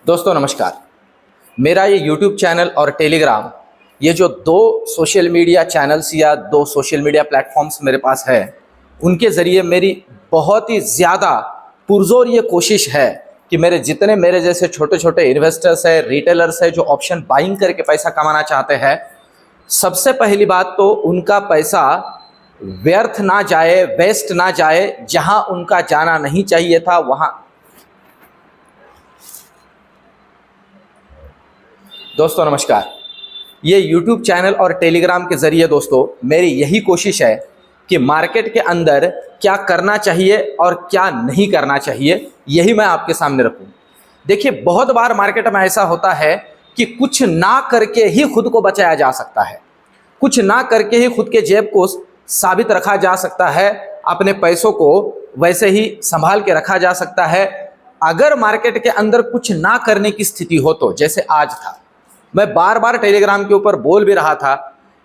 दोस्तों नमस्कार। मेरा ये YouTube चैनल और टेलीग्राम, ये जो दो सोशल मीडिया चैनल्स या दो सोशल मीडिया प्लेटफॉर्म्स मेरे पास है, उनके ज़रिए मेरी बहुत ही ज़्यादा पुरजोर ये कोशिश है कि मेरे जैसे छोटे छोटे इन्वेस्टर्स है, रिटेलर्स है, जो ऑप्शन बाइंग करके पैसा कमाना चाहते हैं, सबसे पहली बात तो उनका पैसा व्यर्थ ना जाए, वेस्ट ना जाए, जहां उनका जाना नहीं चाहिए था वहां। दोस्तों नमस्कार। ये YouTube चैनल और टेलीग्राम के ज़रिए दोस्तों मेरी यही कोशिश है कि मार्केट के अंदर क्या करना चाहिए और क्या नहीं करना चाहिए, यही मैं आपके सामने रखूं। देखिए, बहुत बार मार्केट में ऐसा होता है कि कुछ ना करके ही खुद को बचाया जा सकता है, कुछ ना करके ही खुद के जेब को साबित रखा जा सकता है, अपने पैसों को वैसे ही संभाल के रखा जा सकता है। अगर मार्केट के अंदर कुछ ना करने की स्थिति हो तो, जैसे आज था, मैं बार बार टेलीग्राम के ऊपर बोल भी रहा था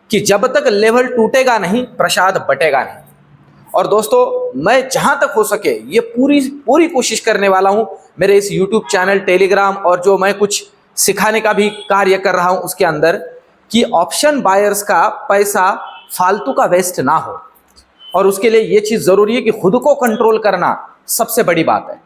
कि जब तक लेवल टूटेगा नहीं, प्रसाद बटेगा नहीं। और दोस्तों, मैं जहां तक हो सके ये पूरी कोशिश करने वाला हूं मेरे इस YouTube चैनल, टेलीग्राम और जो मैं कुछ सिखाने का भी कार्य कर रहा हूं उसके अंदर, कि ऑप्शन बायर्स का पैसा फालतू का वेस्ट ना हो। और उसके लिए ये चीज जरूरी है कि खुद को कंट्रोल करना सबसे बड़ी बात है।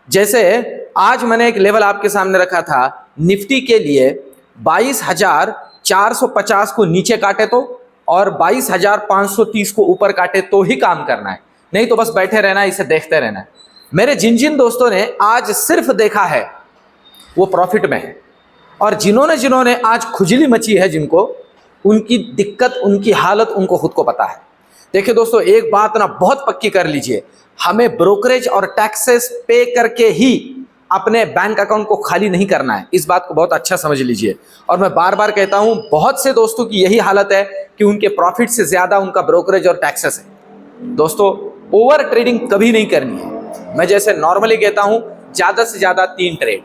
जैसे आज मैंने एक लेवल आपके सामने रखा था, निफ्टी के लिए 22,450 को नीचे काटे तो और 22,530 को ऊपर काटे तो ही काम करना है, नहीं तो बस बैठे रहना है, इसे देखते रहना है। मेरे जिन जिन दोस्तों ने आज सिर्फ देखा है वो प्रॉफिट में है, और जिन्होंने आज खुजली मची है, जिनको उनकी दिक्कत, उनकी हालत उनको खुद को पता है। देखिए दोस्तों, एक बात ना बहुत पक्की कर लीजिए, हमें ब्रोकरेज और टैक्सेस पे करके ही अपने बैंक अकाउंट को खाली नहीं करना है। इस बात को बहुत अच्छा समझ लीजिए। और मैं बार बार कहता हूं, बहुत से दोस्तों की यही हालत है कि उनके प्रॉफिट से ज्यादा उनका ब्रोकरेज और टैक्सेस है। दोस्तों, ओवर ट्रेडिंग कभी नहीं करनी है। मैं जैसे नॉर्मली कहता हूं, ज्यादा से ज्यादा 3 ट्रेड।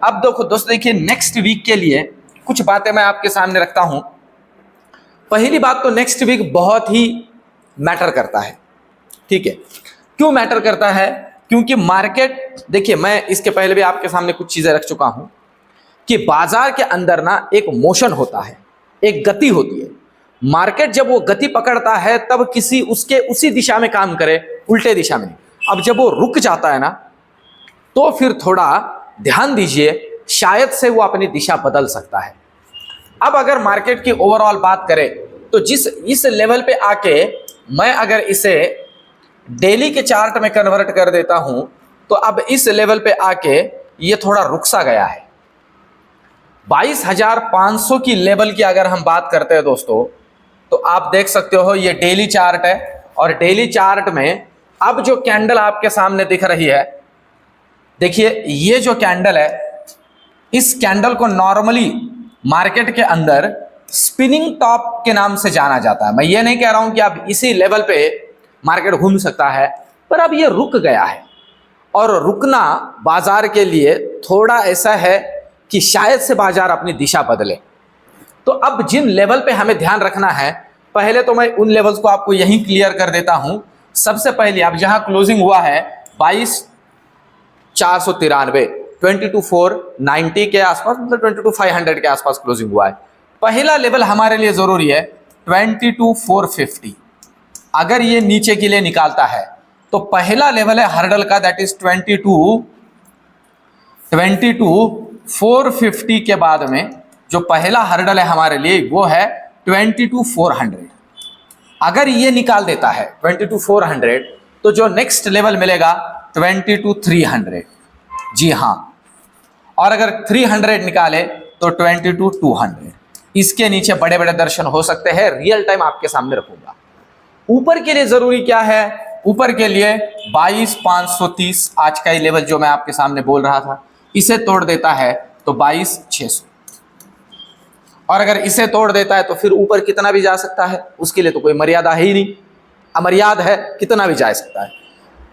अब दोस्तों देखिए, नेक्स्ट वीक के लिए कुछ बातें मैं आपके सामने रखता हूं। पहली बात तो नेक्स्ट वीक बहुत ही मैटर करता है। ठीक है, क्यों मैटर करता है? क्योंकि मार्केट, देखिए मैं इसके पहले भी आपके सामने कुछ चीजें रख चुका हूं कि बाजार के अंदर ना एक मोशन होता है, एक गति होती है। मार्केट जब वो गति पकड़ता है तब उसी दिशा में काम करे, उल्टे दिशा में। अब जब वो रुक जाता है ना, तो फिर थोड़ा ध्यान दीजिए, शायद से वो अपनी दिशा बदल सकता है। अब अगर मार्केट की ओवरऑल बात करें तो इस लेवल पे आके मैं अगर इसे डेली के चार्ट में कन्वर्ट कर देता हूं, तो अब इस लेवल पे आके ये थोड़ा रुक सा गया है। 22,500 की लेवल की अगर हम बात करते हैं दोस्तों, तो आप देख सकते हो ये डेली चार्ट है, और डेली चार्ट में अब जो कैंडल आपके सामने दिख रही है, देखिए ये जो कैंडल है, इस कैंडल को नॉर्मली मार्केट के अंदर स्पिनिंग टॉप के नाम से जाना जाता है। मैं ये नहीं कह रहा हूं कि अब इसी लेवल पे मार्केट घूम सकता है, पर अब ये रुक गया है। और रुकना बाजार के लिए थोड़ा ऐसा है कि शायद से बाजार अपनी दिशा बदले। तो अब जिन लेवल पे हमें ध्यान रखना है, पहले तो मैं उन लेवल्स को आपको यहीं क्लियर कर देता हूं। सबसे पहले अब जहां क्लोजिंग हुआ है 22,493, 22,490 के आसपास, मतलब 22,500 के आसपास क्लोजिंग हुआ है। पहला लेवल हमारे लिए जरूरी है 22,450। अगर ये नीचे के लिए निकालता है तो पहला लेवल है हर्डल का, दैट इज 22,450 के बाद में जो पहला हर्डल है हमारे लिए वो है 22,400। अगर ये निकाल देता है 22,400, तो जो नेक्स्ट लेवल मिलेगा 22,300। जी हां, और अगर 300 निकाले तो 22,200। इसके नीचे बड़े बड़े दर्शन हो सकते हैं, रियल टाइम आपके सामने रखूंगा। ऊपर के लिए जरूरी क्या है? ऊपर के लिए 22,530 आज का ही लेवल जो मैं आपके सामने बोल रहा था, इसे तोड़ देता है तो 22,600। और अगर इसे तोड़ देता है तो फिर ऊपर कितना भी जा सकता है, उसके लिए तो कोई मर्यादा है ही नहीं, अमर्याद है, कितना भी जा सकता है।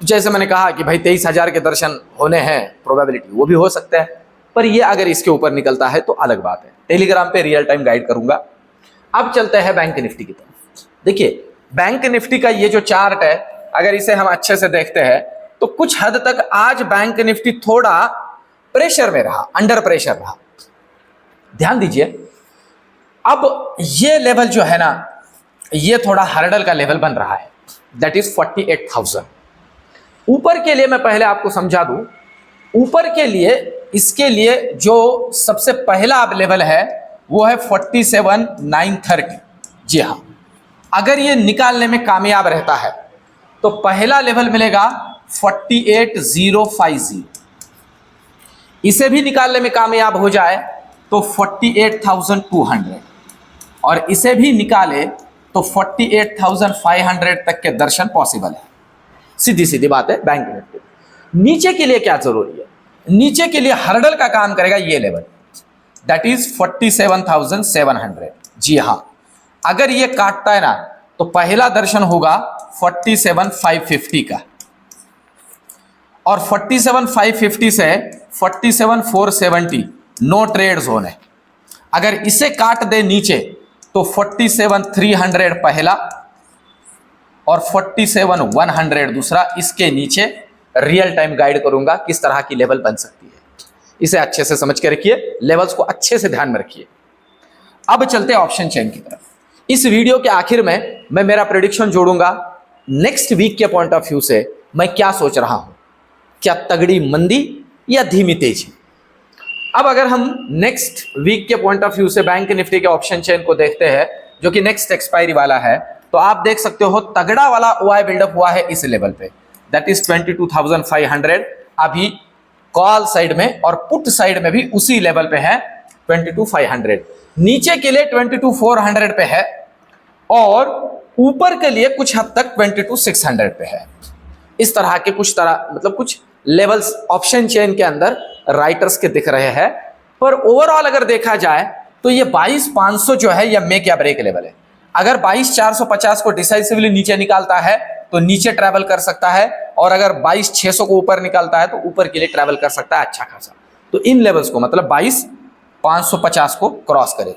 जैसे मैंने कहा कि भाई 23,000 के दर्शन होने हैं, प्रोबेबिलिटी वो भी हो सकता है, पर ये अगर इसके ऊपर निकलता है तो अलग बात है। टेलीग्राम पे रियल टाइम गाइड करूंगा। अब चलते हैं बैंक निफ्टी की तरफ। देखिए, बैंक निफ्टी का ये जो चार्ट है, अगर इसे हम अच्छे से देखते हैं तो कुछ हद तक आज बैंक निफ्टी थोड़ा प्रेशर में रहा, अंडर प्रेशर रहा। ध्यान दीजिए, अब ये लेवल जो है ना, ये थोड़ा हर्डल का लेवल बन रहा है, दैट इज 48,000। ऊपर के लिए मैं पहले आपको समझा दूं, ऊपर के लिए इसके लिए जो सबसे पहला अब लेवल है वो है 47,930। जी हाँ, अगर ये निकालने में कामयाब रहता है तो पहला लेवल मिलेगा 48,050। इसे भी निकालने में कामयाब हो जाए तो 48,200, और इसे भी निकाले तो 48,500 तक के दर्शन पॉसिबल है। सीधी सीधी बात है बैंक निफ्टी। नीचे के लिए क्या जरूरी है? नीचे के लिए हर्डल का काम करेगा ये लेवल, दैट इज 47,700। जी हाँ, अगर ये काटता है ना तो पहला दर्शन होगा 47,550 का, और 47,550 से 47,470 नो ट्रेड जोन है। अगर इसे काट दे नीचे तो 47,300 पहला और 47,100 दूसरा। इसके नीचे रियल टाइम गाइड करूंगा किस तरह की लेवल बन सकती है। इसे अच्छे से समझ के रखिए, लेवल्स को अच्छे से ध्यान में रखिए। अब चलते हैं ऑप्शन चेन की तरफ। इस वीडियो के आखिर में मैं मेरा प्रेडिक्शन जोड़ूंगा नेक्स्ट वीक के पॉइंट ऑफ व्यू से। मैं क्या सोच रहा हूं, क्या तगड़ी मंदी या धीमी तेजी। अब अगर हम नेक्स्ट वीक के पॉइंट ऑफ व्यू से बैंक निफ्टी के ऑप्शन चेन को देखते हैं, जो कि नेक्स्ट एक्सपायरी वाला है, तो आप देख सकते हो तगड़ा वाला ओआई बिल्डअप हुआ है इस लेवल पे, दैट इज 22,500। अभी कॉल साइड में और पुट साइड में भी उसी लेवल पे है 22,500। नीचे के लिए 22,400 पे है, और ऊपर के लिए कुछ हद तक 22,600 पे है। इस तरह के कुछ लेवल्स ऑप्शन चेन के अंदर राइटर्स के दिख रहे हैं। पर ओवरऑल अगर देखा जाए तो ये 22,500 जो है यह मेक या ब्रेक लेवल है। अगर 22,450 को डिसाइसिवली नीचे निकालता है तो नीचे ट्रैवल कर सकता है, और अगर 22,600 को ऊपर निकालता है तो ऊपर के लिए ट्रैवल कर सकता है अच्छा खासा। तो इन लेवल्स को, मतलब 22,550 को क्रॉस करे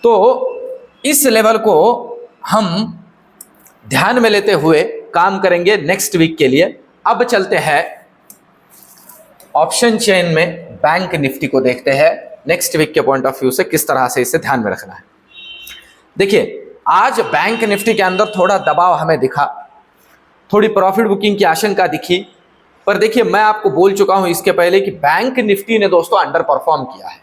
तो इस लेवल को हम ध्यान में लेते हुए काम करेंगे नेक्स्ट वीक के लिए। अब चलते हैं ऑप्शन चेन में बैंक निफ्टी को देखते हैं नेक्स्ट वीक के पॉइंट ऑफ व्यू से किस तरह से इसे ध्यान में रखना है। देखिए, आज बैंक निफ्टी के अंदर थोड़ा दबाव हमें दिखा, थोड़ी प्रॉफिट बुकिंग की आशंका दिखी। पर देखिए, मैं आपको बोल चुका हूं इसके पहले कि बैंक निफ्टी ने दोस्तों अंडर परफॉर्म किया है।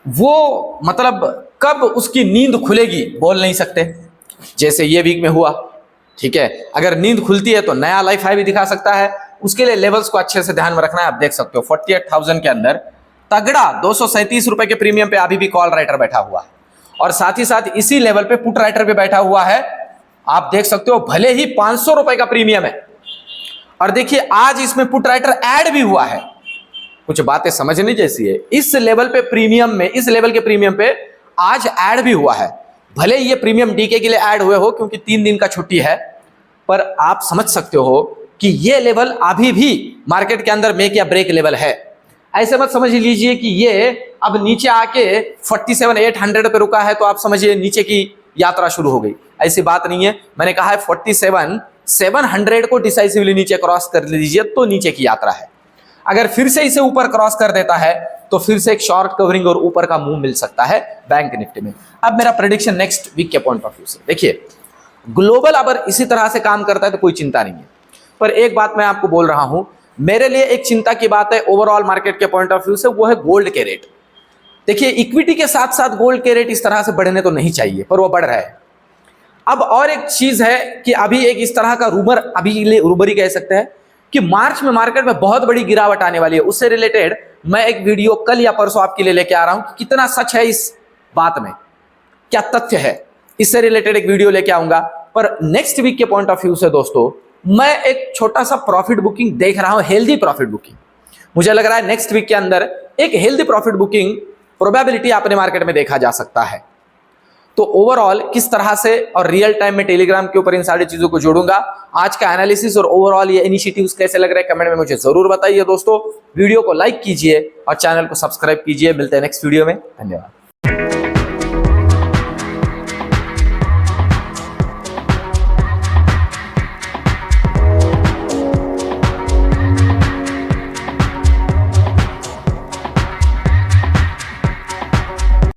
वो मतलब कब उसकी नींद खुलेगी बोल नहीं सकते, जैसे ये वीक में हुआ। ठीक है, अगर नींद खुलती है तो नया लाइफ हाई भी दिखा सकता है। उसके लिए लेवल्स को अच्छे से ध्यान में रखना है। आप देख सकते हो 48,000 के अंदर तगड़ा 237 रुपए के प्रीमियम पे अभी भी कॉल राइटर बैठा हुआ है, और साथ ही साथ इसी लेवल पे पुट राइटर भी बैठा हुआ है। आप देख सकते हो भले ही 500 रुपए का प्रीमियम है, और देखिए आज इसमें पुट राइटर ऐड भी हुआ है। कुछ बातें समझने जैसी है। इस लेवल पे प्रीमियम में, इस लेवल के प्रीमियम पे आज ऐड भी हुआ है। भले ये प्रीमियम डीके के लिए ऐड हुए हो क्योंकि 3 दिन का छुट्टी है, पर आप समझ सकते हो कि ये लेवल अभी भी मार्केट के अंदर मेक या ब्रेक लेवल है। ऐसे मत समझ लीजिए कि ये अब नीचे आके 47,800 पे रुका है तो आप समझिए नीचे की यात्रा शुरू हो गई। ऐसी बात नहीं है। मैंने कहा है 47,700 को डिसाइसिवली नीचे क्रॉस कर लीजिए तो नीचे की यात्रा है। अगर फिर से इसे ऊपर क्रॉस कर देता है तो फिर से एक शॉर्ट कवरिंग और ऊपर का मूव मिल सकता है बैंक निफ्टी में। अब मेरा प्रेडिक्शन नेक्स्ट वीक के पॉइंट ऑफ व्यू से, देखिए ग्लोबल अगर इसी तरह से काम करता है तो कोई चिंता नहीं है। पर एक बात मैं आपको बोल रहा हूं, मेरे लिए एक चिंता की बात है ओवरऑल मार्केट के पॉइंट ऑफ व्यू से, वो है गोल्ड के रेट। देखिए, इक्विटी के साथ साथ गोल्ड के रेट इस तरह से बढ़ने तो नहीं चाहिए, पर वो बढ़ रहा है। अब और एक चीज है कि अभी एक इस तरह का रूमर, अभी रूमर ही कह सकते हैं कि मार्च में मार्केट में बहुत बड़ी गिरावट आने वाली है। उससे रिलेटेड मैं एक वीडियो कल या परसों आपके लिए लेके आ रहा हूं कि कितना सच है इस बात में, क्या तथ्य है, इससे रिलेटेड एक वीडियो लेके आऊंगा। पर नेक्स्ट वीक के पॉइंट ऑफ व्यू से दोस्तों मैं एक छोटा सा प्रॉफिट बुकिंग देख रहा हूं, हेल्दी प्रॉफिट बुकिंग। मुझे लग रहा है नेक्स्ट वीक के अंदर एक हेल्दी प्रॉफिट बुकिंग प्रोबेबिलिटी अपने मार्केट में देखा जा सकता है। तो ओवरऑल किस तरह से और रियल टाइम में टेलीग्राम के ऊपर इन सारी चीजों को जोड़ूंगा। आज का एनालिसिस और ओवरऑल ये इनिशिएटिव्स कैसे लग रहे हैं कमेंट में मुझे जरूर बताइए दोस्तों। वीडियो को लाइक कीजिए और चैनल को सब्सक्राइब कीजिए। मिलते हैं नेक्स्ट वीडियो में, धन्यवाद।